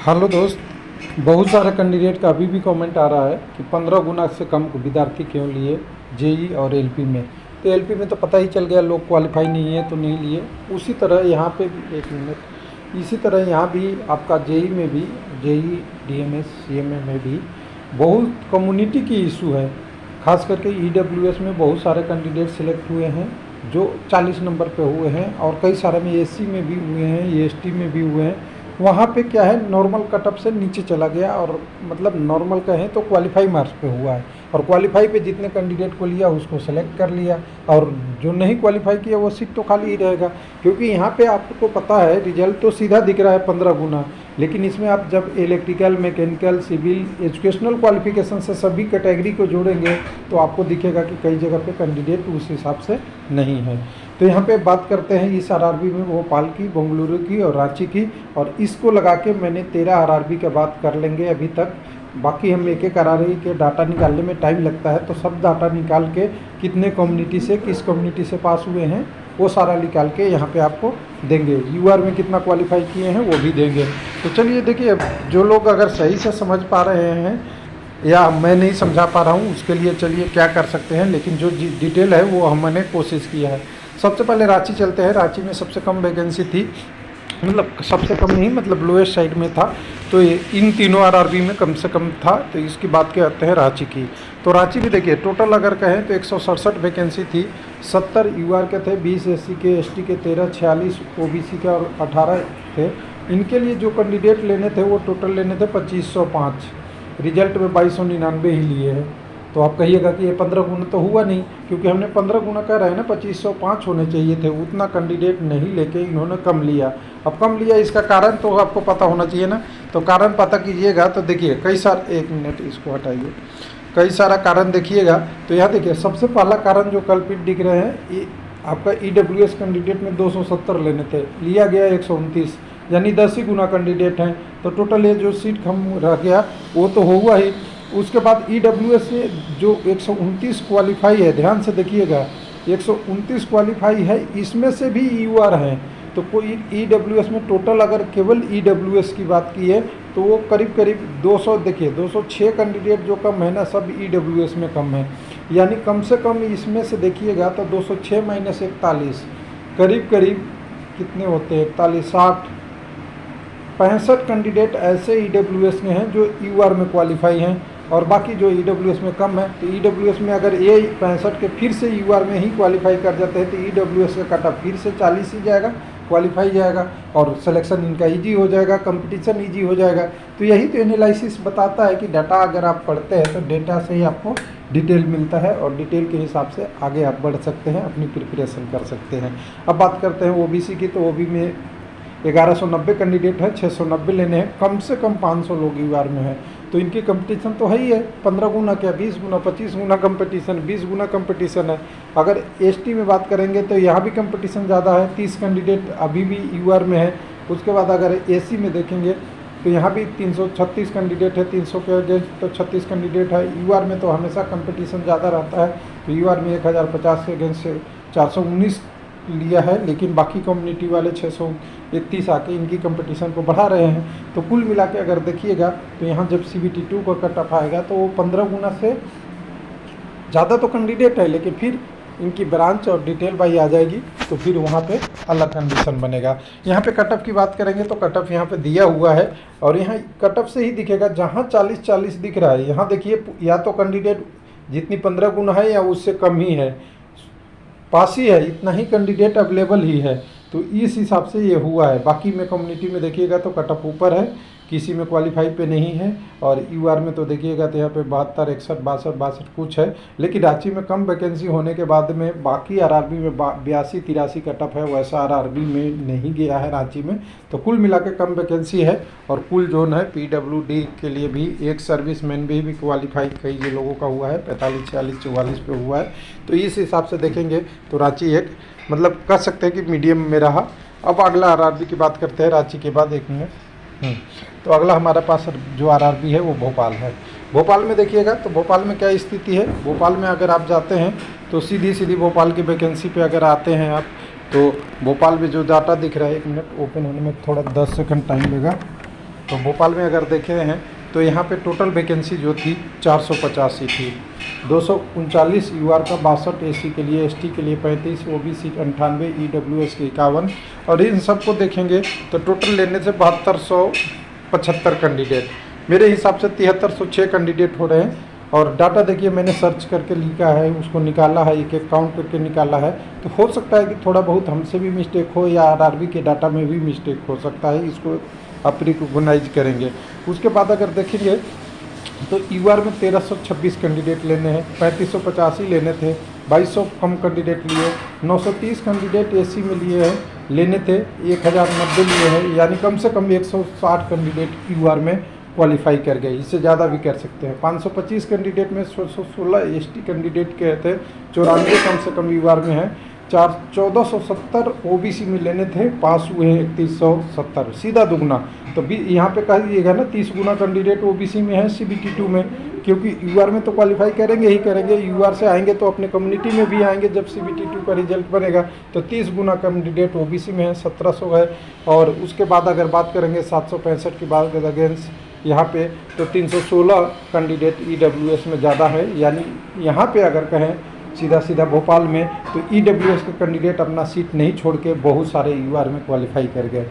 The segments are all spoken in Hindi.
हेलो दोस्त, बहुत सारे कैंडिडेट का अभी भी कमेंट आ रहा है कि 15 गुना से कम विद्यार्थी क्यों लिए जेई और एलपी में। तो एलपी में तो पता ही चल गया, लोग क्वालिफाई नहीं है तो नहीं लिए। उसी तरह यहाँ पे भी इसी तरह यहाँ भी आपका जेई में भी, जेई डीएमएस सीएमए में भी बहुत कम्युनिटी की इशू है। खास करके ईडब्ल्यूएस में बहुत सारे कैंडिडेट सिलेक्ट हुए हैं जो 40 नंबर पे हुए हैं, और कई सारे में एससी में भी हुए हैं, एसटी में भी हुए हैं। वहाँ पे क्या है, नॉर्मल कटअप से नीचे चला गया, और मतलब नॉर्मल कहें तो क्वालिफाई मार्क्स पे हुआ है, और क्वालिफाई पे जितने कैंडिडेट को लिया उसको सेलेक्ट कर लिया, और जो नहीं क्वालिफाई किया वो सीट तो खाली ही रहेगा। क्योंकि यहाँ पे आपको पता है रिजल्ट तो सीधा दिख रहा है 15 गुना, लेकिन इसमें आप जब electrical, mechanical, civil, educational qualification से सभी कैटेगरी को जोड़ेंगे तो आपको दिखेगा कि कई जगह पे कैंडिडेट उस हिसाब से नहीं है। तो यहाँ पे बात करते हैं इस आरआरबी में भोपाल की, बेंगलुरु की और रांची की, और इसको लगा के मैंने 13 आरआरबी की बात कर लेंगे अभी तक। बाकी हम एक एक आरआरबी के डाटा निकालने में टाइम लगता है, तो सब डाटा निकाल के कितने कम्युनिटी से, किस कम्युनिटी से पास हुए हैं वो सारा निकाल के यहाँ पे आपको देंगे। यूआर में कितना क्वालिफाई किए हैं वो भी देंगे। तो चलिए देखिए, जो लोग अगर सही से समझ पा रहे हैं या मैं नहीं समझा पा रहा हूँ उसके लिए चलिए क्या कर सकते हैं, लेकिन जो डिटेल है वो हमने कोशिश किया है। सबसे पहले रांची चलते हैं। रांची में सबसे कम वैकेंसी थी, मतलब सबसे कम नहीं, मतलब लोएस्ट साइड में था। तो इन तीनों आरआरबी में कम से कम था। तो इसकी बात करते हैं रांची की। तो रांची भी देखिए, टोटल अगर कहें तो 167 वैकेंसी थी। 70 यूआर के थे, 20 एससी के, एसटी के 13, 46 ओबीसी के और 18 थे। इनके लिए जो कैंडिडेट लेने थे वो टोटल लेने थे 2505। रिजल्ट में 2299 ही लिए हैं। तो आप कहिएगा कि ये 15 गुना तो हुआ नहीं, क्योंकि हमने 15 गुना कह रहे हैं ना, 2505 होने चाहिए थे। उतना कैंडिडेट नहीं लेके इन्होंने कम लिया। अब कम लिया, इसका कारण तो आपको पता होना चाहिए ना। तो कारण पता कीजिएगा तो देखिए कई सारे, एक मिनट इसको हटाइए, कई सारा कारण देखिएगा। तो यहाँ देखिए, सबसे पहला कारण जो कल्पित दिख रहे हैं, ये आपका ईडब्ल्यूएस कैंडिडेट में 270 लेने थे, लिया गया 129, यानी 10 ही गुना कैंडिडेट हैं। तो टोटल ये जो सीट कम रह गया वो तो हुआ ही। उसके बाद ईडब्ल्यूएस से जो 129 क्वालिफाई है, ध्यान से देखिएगा, 129 क्वालिफाई है, इसमें से भी यूआर हैं। तो कोई ईडब्ल्यूएस में टोटल अगर केवल ईडब्ल्यूएस की बात की है तो वो करीब करीब 200, देखिए 206 कैंडिडेट जो कम है ना, सब ईडब्ल्यूएस में कम है। यानी कम से कम इसमें से देखिएगा तो 206 माइनस 41 करीब करीब कितने होते हैं, 41, 60, 65 कैंडिडेट ऐसे ईडब्ल्यूएस में हैं जो यूआर में क्वालिफाई हैं, और बाकी जो ईडब्ल्यूएस में कम है। तो ईडब्ल्यूएस में अगर ये 65 के फिर से यूआर में ही क्वालिफाई कर जाते हैं तो ईडब्ल्यूएस का कटअप फिर से 40 ही जाएगा, क्वालिफाई जाएगा, और सिलेक्शन इनका ईजी हो जाएगा, कंपटीशन ईजी हो जाएगा। तो यही तो एनालिसिस बताता है कि डाटा अगर आप पढ़ते हैं तो डेटा से ही आपको डिटेल मिलता है, और डिटेल के हिसाब से आगे आप बढ़ सकते हैं, अपनी प्रिपरेशन कर सकते हैं। अब बात करते हैं ओबीसी की। तो ओबी में 1190 कैंडिडेट है, 690 लेने हैं, कम से कम 500 लोग यूआर में हैं। तो इनकी कंपटीशन तो है ही है, 15 गुना क्या, 20 गुना, 25 गुना कंपटीशन, 20 गुना कंपटीशन है। अगर एसटी में बात करेंगे तो यहाँ भी कंपटीशन ज़्यादा है, 30 कैंडिडेट अभी भी यूआर में है। उसके बाद अगर एसी में देखेंगे तो यहाँ भी 336 कैंडिडेट है, 300 के अगेंस्ट तो 36 कैंडिडेट है। यूआर में तो हमेशा कंपटीशन ज़्यादा रहता है। तो यूआर में 1050 के अगेंस्ट 419 लिया है, लेकिन बाकी कम्युनिटी वाले 631 आके इनकी कंपटीशन को बढ़ा रहे हैं। तो कुल मिला के अगर देखिएगा तो यहाँ जब CBT 2 का कटअप आएगा तो वो 15 गुना से ज़्यादा तो कैंडिडेट है, लेकिन फिर इनकी ब्रांच और डिटेल वाई आ जाएगी तो फिर वहाँ पे अलग कंडीशन बनेगा। यहाँ पे कटअप की बात करेंगे तो कटअप यहाँ पे दिया हुआ है, और यहाँ कटअप से ही दिखेगा जहाँ 40-40 दिख रहा है। यहाँ देखिए, या तो कैंडिडेट जितनी 15 गुना है या उससे कम ही है, पास ही है, इतना ही कैंडिडेट अवेलेबल ही है। तो इस हिसाब से ये हुआ है। बाकी में कम्युनिटी में देखिएगा तो कटअप ऊपर है, किसी में क्वालिफाई पे नहीं है, और यूआर में तो देखिएगा तो यहाँ पे 72, 61, 62 कुछ है। लेकिन रांची में कम वैकेंसी होने के बाद में बाकी आरआरबी में 82, 83 कटअप है, वैसा आरआरबी में नहीं गया है रांची में। तो कुल मिला के कम वैकेंसी है, और कुल जोन है पीडब्ल्यूडी के लिए भी एक सर्विसमैन भी क्वालिफाई कई लोगों का हुआ है, 45, 46, 44 पे हुआ है। तो इस हिसाब से देखेंगे तो रांची एक, मतलब कह सकते हैं कि मीडियम में रहा। अब अगला आरआरबी की बात करते हैं रांची के बाद, एक मिनट। तो अगला हमारे पास जो आरआरबी है वो भोपाल है। भोपाल में देखिएगा तो भोपाल में क्या स्थिति है। भोपाल में अगर आप जाते हैं तो सीधी भोपाल की वैकेंसी पे अगर आते हैं आप, तो भोपाल में जो डाटा दिख रहा है, एक मिनट ओपन होने में थोड़ा 10 सेकंड टाइम लेगा। तो भोपाल में अगर देखे हैं तो यहाँ पे टोटल वैकेंसी जो थी 485 थी। 239 यूआर का 62 एसी के लिए, एसटी के लिए 35, ओबीसी 98, ईडब्ल्यूएस के 51, और इन सबको देखेंगे तो टोटल लेने से 7275 कैंडिडेट, मेरे हिसाब से 7306 कैंडिडेट हो रहे हैं। और डाटा देखिए मैंने सर्च करके लिखा है, उसको निकाला है, एक एक काउंट करके निकाला है। तो हो सकता है कि थोड़ा बहुत हमसे भी मिस्टेक हो या आरआरबी के डाटा में भी मिस्टेक हो सकता है, इसको आप रिकॉग्नाइज करेंगे। उसके बाद अगर देखेंगे तो यूआर में 1326 कैंडिडेट लेने हैं, 3585 लेने थे, 2200 कम कैंडिडेट लिए, 930 कैंडिडेट एसी में लिए हैं, लेने थे 1090 लिए हैं, यानी कम से कम 160 कैंडिडेट यूआर में क्वालिफाई कर गए, इससे ज़्यादा भी कर सकते हैं। 525 कैंडिडेट में 16 एसटी कैंडिडेट के थे, 94 कम से कम यूआर में है, 1470 ओबीसी में लेने थे, पास हुए हैं 3170, सीधा दुगना। तो भी यहाँ पे कह दीजिएगा ना 30 गुना कैंडिडेट ओबीसी में है सीबीटी 2 में, क्योंकि यूआर में तो क्वालिफाई करेंगे ही करेंगे, यूआर से आएंगे तो अपने कम्युनिटी में भी आएंगे जब सीबीटी 2 का रिजल्ट बनेगा। तो 30 गुना कैंडिडेट ओबीसी में है, 1700 है। और उसके बाद अगर बात करेंगे 765 की बात अगेंस्ट यहाँ पे तो 316 कैंडिडेट ईडब्ल्यूएस में ज़्यादा है, यानी यहाँ पे अगर कहें सीधा सीधा भोपाल में तो ईडब्ल्यूएस के कैंडिडेट अपना सीट नहीं छोड़ के बहुत सारे यूआर में क्वालिफाई कर गए।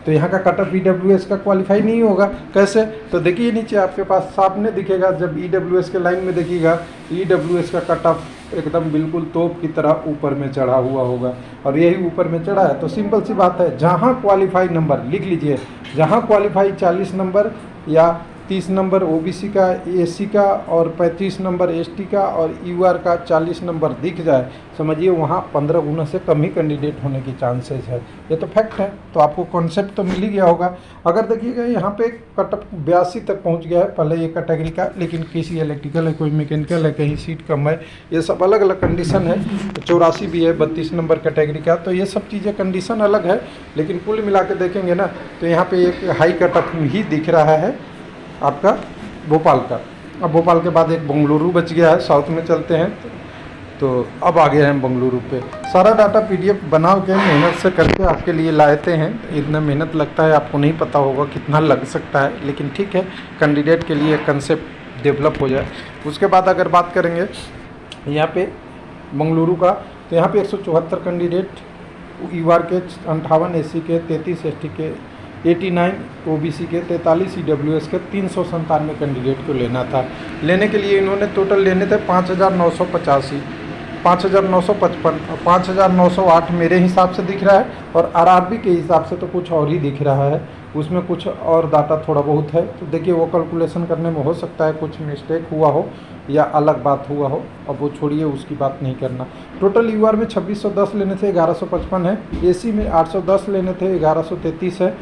तो यहाँ का कट ऑफ ईडब्ल्यूएस का क्वालिफाई नहीं होगा, कैसे? तो देखिए नीचे आपके पास सामने दिखेगा, जब ईडब्ल्यूएस के लाइन में देखिएगा ईडब्ल्यूएस का कट ऑफ एकदम बिल्कुल तोप की तरह ऊपर में चढ़ा हुआ होगा, और यही ऊपर में चढ़ा है। तो सिंपल सी बात है, जहाँ क्वालिफाई नंबर लिख लीजिए, जहाँ क्वालिफाई 40 नंबर या 30 नंबर ओबीसी का, एससी का, और 35 नंबर एसटी का, और यूआर का 40 नंबर दिख जाए, समझिए वहाँ 15 गुना से कम ही कैंडिडेट होने की चांसेस है। ये तो फैक्ट है। तो आपको कॉन्सेप्ट तो मिल ही गया होगा। अगर देखिएगा यहाँ पे कट ऑफ 82 तक पहुँच गया है पहले ये कैटेगरी का, लेकिन किसी इलेक्ट्रिकल है, कोई मैकेनिकल है, कहीं सीट कम है, ये सब अलग अलग कंडीशन है। 84 भी है 32 नंबर कैटेगरी का, तो ये सब चीज़ें कंडीशन अलग है। लेकिन कुल मिला के देखेंगे ना तो यहाँ पे एक हाई कट ऑफ ही दिख रहा है आपका भोपाल का। अब भोपाल के बाद एक बेंगलुरु बच गया है, साउथ में चलते हैं। तो अब आ गए हैं बेंगलुरु पे। सारा डाटा पीडीएफ बना के मेहनत से करके आपके लिए लाते हैं। इतना मेहनत लगता है, आपको नहीं पता होगा कितना लग सकता है, लेकिन ठीक है, कैंडिडेट के लिए कंसेप्ट डेवलप हो जाए। उसके बाद अगर बात करेंगे यहाँ पे बेंगलुरु का, तो यहाँ पे 174 कैंडिडेट यूआर के, 58 एससी के, 33 एसटी के, 89 ओबीसी के, 43 ईडब्ल्यूएस के, 397 कैंडिडेट को लेना था। लेने के लिए इन्होंने टोटल लेने थे 5985, 5955, 5908 मेरे हिसाब से दिख रहा है, और आरआरबी के हिसाब से तो कुछ और ही दिख रहा है, उसमें कुछ और डाटा थोड़ा बहुत है। तो देखिए वो कैलकुलेशन करने में हो सकता है कुछ मिस्टेक हुआ हो या अलग बात हुआ हो, अब वो छोड़िए, उसकी बात नहीं करना। टोटल यूआर में 2610 लेने थे, 1155 है, एसी में 810 लेने थे, 1133 है,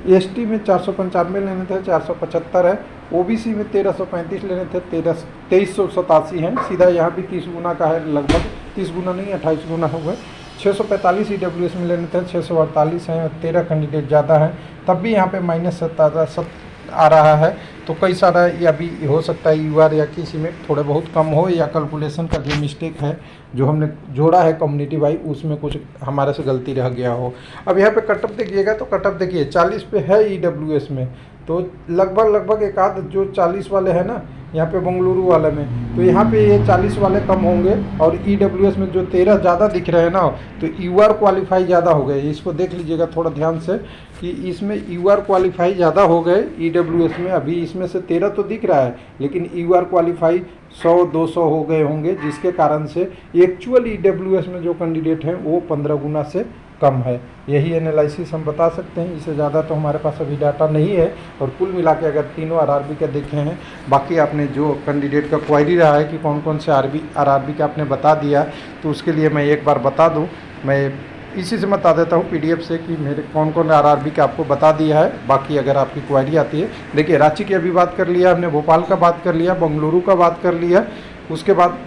एसटी में 495 लेने थे, 475 है, ओबीसी में 1335 लेने थे, 2387 हैं। सीधा यहाँ भी 30 गुना का है, लगभग 30 गुना नहीं 28 गुना हुआ। 645 ईडब्ल्यूएस में लेने थे, 648 हैं, 13 कैंडिडेट ज़्यादा हैं, तब भी यहाँ पे -7 आ रहा है। तो कई सारा या भी हो सकता है यूआर या किसी में थोड़े बहुत कम हो, या कैलकुलेशन का जो मिस्टेक है जो हमने जोड़ा है कम्युनिटी वाइज, उसमें कुछ हमारे से गलती रह गया हो। अब यहाँ पे कटअप देखिएगा तो कटअप देखिए 40 पे है ईडब्ल्यूएस में, तो लगभग एक आध जो 40 वाले हैं ना यहाँ पे बेंगलुरु वाले में, तो यहाँ पे ये 40 वाले कम होंगे, और ईडब्ल्यूएस में जो 13 ज़्यादा दिख रहे हैं ना, तो यूआर क्वालिफाई ज़्यादा हो गए। इसको देख लीजिएगा थोड़ा ध्यान से कि इसमें यूआर क्वालिफाई ज़्यादा हो गए ईडब्ल्यूएस में। अभी इसमें से 13 तो दिख रहा है, लेकिन यूआर क्वालिफाई 100-200 हो गए होंगे, जिसके कारण से एक्चुअल ईडब्ल्यूएस में जो कैंडिडेट हैं वो 15 गुना से कम है। यही एनालिसिस हम बता सकते हैं, इससे ज़्यादा तो हमारे पास अभी डाटा नहीं है। और कुल मिला के अगर तीनों आरआरबी का देखे हैं, बाकी आपने जो कैंडिडेट का क्वायरी रहा है कि कौन कौन से आरआरबी का आपने बता दिया, तो उसके लिए मैं एक बार बता दूं, मैं इसी से बता देता हूं पीडीएफ से कि मेरे कौन कौन आरआरबी का आपको बता दिया है। बाकी अगर आपकी क्वायरी आती है, देखिए रांची की अभी बात कर लिया हमने, भोपाल का बात कर लिया, बेंगलुरु का बात कर लिया, उसके बाद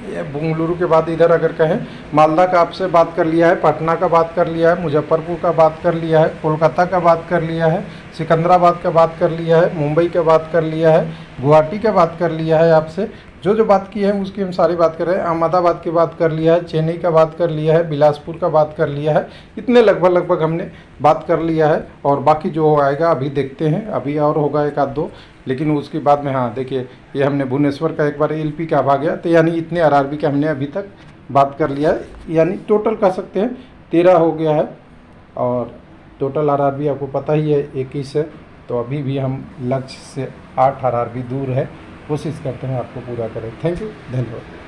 बेंगलुरु के बाद इधर अगर कहें मालदा का आपसे बात कर लिया है, पटना का बात कर लिया है, मुजफ्फरपुर का बात कर लिया है, कोलकाता का बात कर लिया है, सिकंदराबाद का बात कर लिया है, मुंबई का बात कर लिया है, गुवाहाटी का बात कर लिया है आपसे, जो जो बात की है उसकी हम सारी बात कर रहे हैं। अहमदाबाद की बात कर लिया है, चेन्नई का बात कर लिया है, बिलासपुर का बात कर लिया है, इतने लगभग हमने बात कर लिया है। और बाकी जो आएगा अभी देखते हैं, अभी और होगा एक आध दो, लेकिन उसके बाद में हाँ देखिए ये हमने भुवनेश्वर का एक बार एलपी का भाग गया, तो यानी इतने आरआरबी का हमने अभी तक बात कर लिया है, यानी टोटल कह सकते हैं 13 हो गया है। और टोटल आरआरबी आपको पता ही है 21 है, तो अभी भी हम लक्ष्य से 8 आरआरबी दूर है। कोशिश करते हैं आपको पूरा करें। थैंक यू, धन्यवाद।